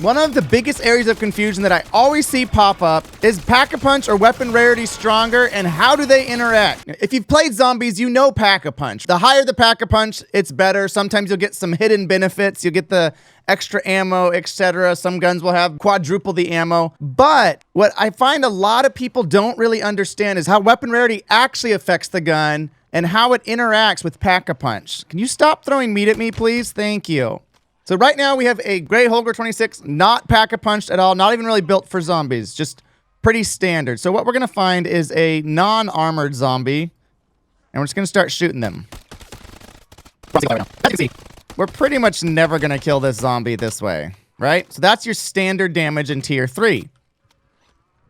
One of the biggest areas of confusion that I always see pop up is Pack-a-Punch or weapon rarity stronger, and how do they interact? If you've played zombies, you know Pack-a-Punch. The higher the Pack-a-Punch, it's better. Sometimes you'll get some hidden benefits. You'll get the extra ammo, etc. Some guns will have quadruple the ammo. But what I find a lot of people don't really understand is how weapon rarity actually affects the gun and how it interacts with Pack-a-Punch. Can you stop throwing meat at me, please? Thank you. So right now we have a Gray Holger 26, not Pack-a-Punched at all, not even really built for zombies, just pretty standard. So what we're going to find is a non-armored zombie, and we're just going to start shooting them. As you can see, we're pretty much never going to kill this zombie this way, right? So that's your standard damage in Tier 3.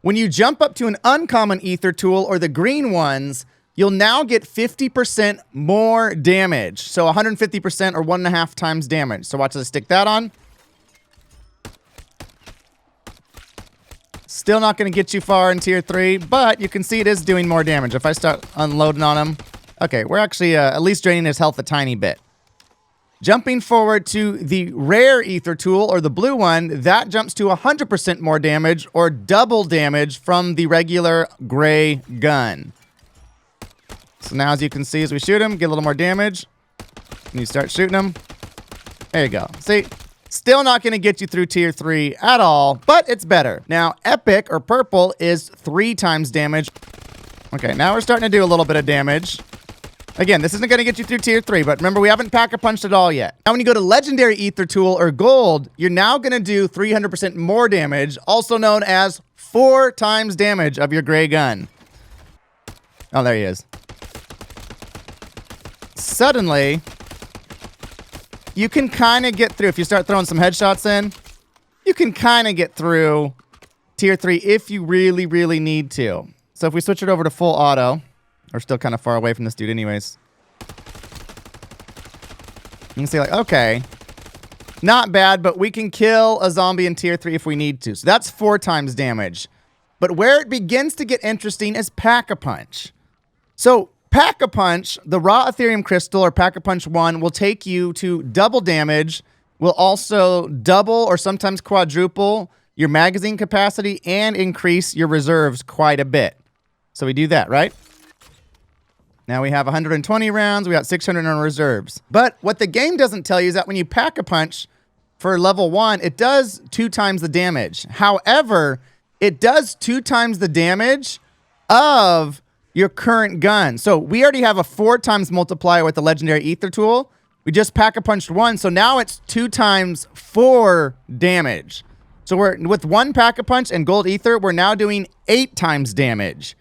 When you jump up to an uncommon ether tool or the green ones, you'll now get 50% more damage. So 150% or 1.5 times damage. So watch us stick that on. Still not going to get you far in Tier 3, but you can see it is doing more damage. If I start unloading on him. Okay, we're actually at least draining his health a tiny bit. Jumping forward to the rare ether tool, or the blue one, that jumps to 100% more damage, or double damage from the regular gray gun. So now, as you can see, as we shoot him, get a little more damage. And you start shooting him. There you go. See? Still not going to get you through Tier 3 at all, but it's better. Now, Epic, or purple, is 3 times damage. Okay, now we're starting to do a little bit of damage. Again, this isn't going to get you through Tier 3, but remember, we haven't Pack-a-Punched at all yet. Now, when you go to Legendary Ether Tool, or Gold, you're now going to do 300% more damage, also known as 4 times damage of your gray gun. Oh, there he is. Suddenly, you can kind of get through. If you start throwing some headshots in, you can kind of get through Tier 3 if you really, really need to. So if we switch it over to full auto, we're still kind of far away from this dude anyways. You can see, like, okay, not bad, but we can kill a zombie in Tier 3 if we need to. So that's 4 times damage. But where it begins to get interesting is Pack-a-Punch. So Pack-a-Punch, the raw Ethereum crystal, or Pack-a-Punch 1, will take you to double damage, will also double or sometimes quadruple your magazine capacity, and increase your reserves quite a bit. So we do that, right? Now we have 120 rounds, we got 600 in reserves. But what the game doesn't tell you is that when you Pack-a-Punch for level 1, it does 2 times the damage. However, it does 2 times the damage of your current gun. So we already have a 4 times multiplier with the Legendary Ether tool. We just Pack-a-Punched 1, so now it's 2 times 4 damage. So we're with 1 Pack-a-Punch and Gold Ether, we're now doing 8 times damage.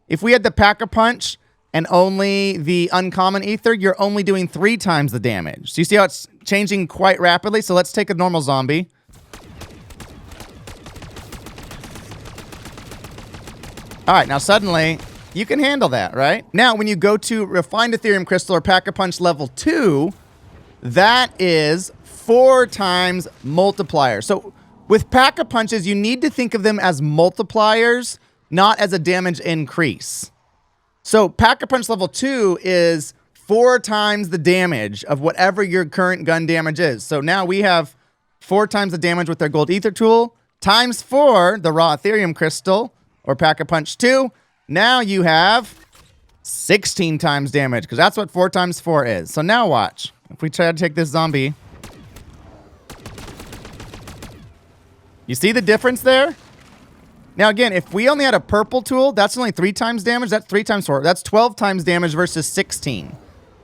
If we had the Pack-a-Punch and only the uncommon ether, you're only doing 3 times the damage. So you see how it's changing quite rapidly? So let's take a normal zombie. All right, now suddenly you can handle that, right? Now, when you go to Refined Ethereum Crystal or Pack-a-Punch level 2, that is 4 times multiplier. So with Pack-a-Punches, you need to think of them as multipliers, not as a damage increase. So Pack-a-Punch level 2 is 4 times the damage of whatever your current gun damage is. So now we have 4 times the damage with our Gold Ether tool, times 4, the raw Ethereum Crystal, or Pack-a-Punch 2. Now you have 16 times damage, because that's what 4 times 4 is. So now watch. If we try to take this zombie, you see the difference there? Now again, if we only had a purple tool, that's only 3 times damage. That's 3 times 4. That's 12 times damage versus 16.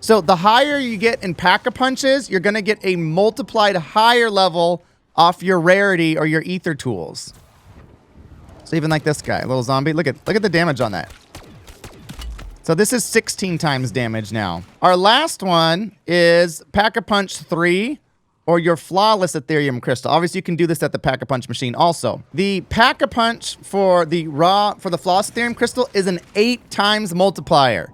So the higher you get in Pack-a-Punches, you're going to get a multiplied higher level off your rarity or your ether tools. So even like this guy, a little zombie, look at the damage on that. So this is 16 times damage now. Our last one is Pack-a-Punch 3, or your flawless Ethereum crystal. Obviously, you can do this at the Pack-a-Punch machine also. The Pack-a-Punch for the flawless Ethereum crystal is an 8 times multiplier.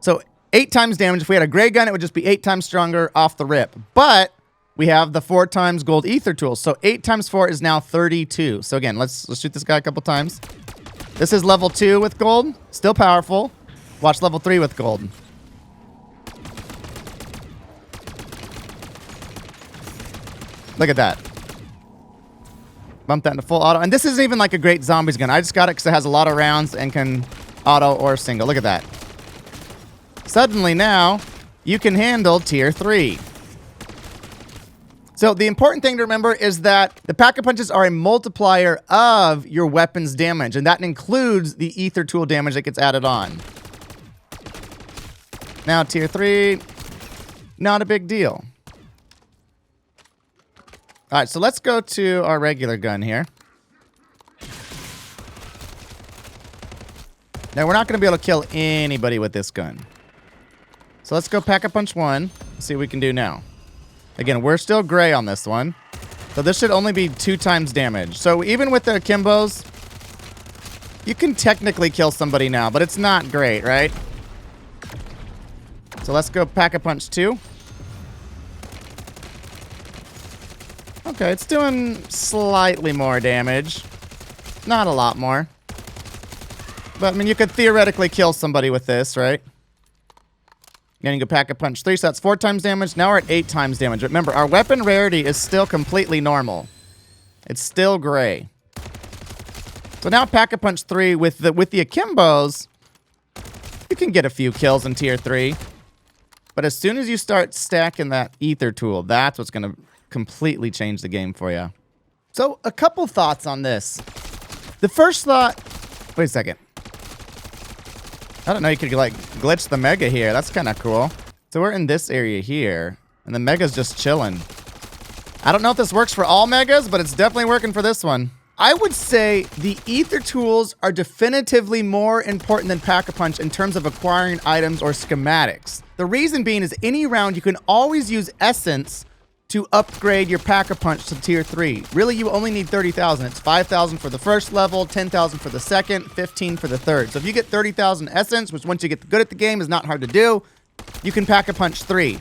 So 8 times damage. If we had a gray gun, it would just be 8 times stronger off the rip. But we have the 4 times Gold Ether tool. So 8 times 4 is now 32. So again, let's shoot this guy a couple times. This is level 2 with gold. Still powerful. Watch level 3 with gold. Look at that. Bump that into full auto. And this isn't even like a great zombies gun. I just got it because it has a lot of rounds and can auto or single. Look at that. Suddenly now, you can handle tier 3. So the important thing to remember is that the Pack-a-Punches are a multiplier of your weapon's damage, and that includes the ether tool damage that gets added on. Now tier 3, not a big deal. All right, so let's go to our regular gun here. Now we're not going to be able to kill anybody with this gun. So let's go Pack-a-Punch 1, see what we can do now. Again, we're still gray on this one. So this should only be 2 times damage. So even with the Akimbos, you can technically kill somebody now, but it's not great, right? So let's go Pack-a-Punch 2. Okay, it's doing slightly more damage. Not a lot more. But, I mean, you could theoretically kill somebody with this, right? Then you go Pack-a-Punch 3, so that's 4 times damage. Now we're at 8 times damage. But remember, our weapon rarity is still completely normal. It's still gray. So now Pack-a-Punch 3 with the Akimbos, you can get a few kills in tier 3. But as soon as you start stacking that ether tool, that's what's going to completely change the game for you. So a couple thoughts on this. The first thought, wait a second. I don't know, you could like glitch the mega here. That's kind of cool. So we're in this area here, and the mega's just chilling. I don't know if this works for all megas, but it's definitely working for this one. I would say the ether tools are definitively more important than Pack-a-Punch in terms of acquiring items or schematics. The reason being is any round you can always use essence to upgrade your Pack-a-Punch to tier 3. Really, you only need 30,000. It's 5,000 for the first level, 10,000 for the second, 15 for the third. So if you get 30,000 essence, which once you get good at the game is not hard to do, you can Pack-a-Punch 3.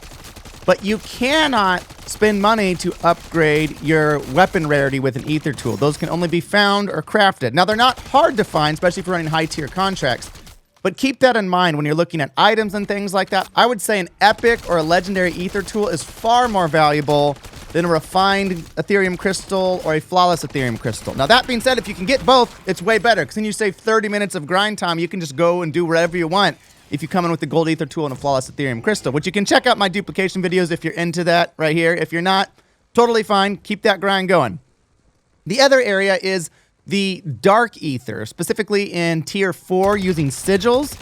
But you cannot spend money to upgrade your weapon rarity with an ether tool. Those can only be found or crafted. Now, they're not hard to find, especially if you're running high-tier contracts. But keep that in mind when you're looking at items and things like that. I would say an epic or a legendary ether tool is far more valuable than a refined Ethereum crystal or a flawless Ethereum crystal. Now, that being said, if you can get both, it's way better because then you save 30 minutes of grind time. You can just go and do whatever you want if you come in with the gold ether tool and a flawless Ethereum crystal, which you can check out my duplication videos if you're into that right here. If you're not, totally fine. Keep that grind going. The other area is the dark ether, specifically in tier 4 using sigils.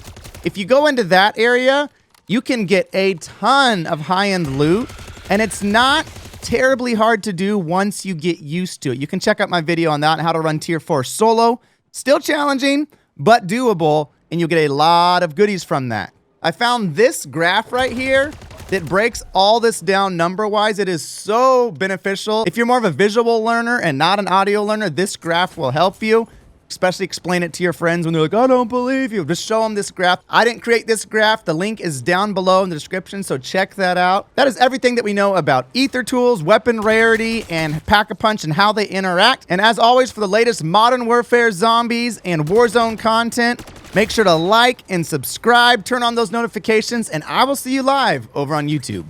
If you go into that area, you can get a ton of high-end loot, and it's not terribly hard to do once you get used to it. You can check out my video on that and how to run tier 4 solo. Still challenging, but doable, and you'll get a lot of goodies from that. I found this graph right here that breaks all this down number-wise. It is so beneficial. If you're more of a visual learner and not an audio learner, this graph will help you, especially explain it to your friends when they're like, I don't believe you. Just show them this graph. I didn't create this graph. The link is down below in the description, so check that out. That is everything that we know about ether tools, weapon rarity, and Pack-a-Punch and how they interact. And as always, for the latest Modern Warfare Zombies and Warzone content, make sure to like and subscribe, turn on those notifications, and I will see you live over on YouTube.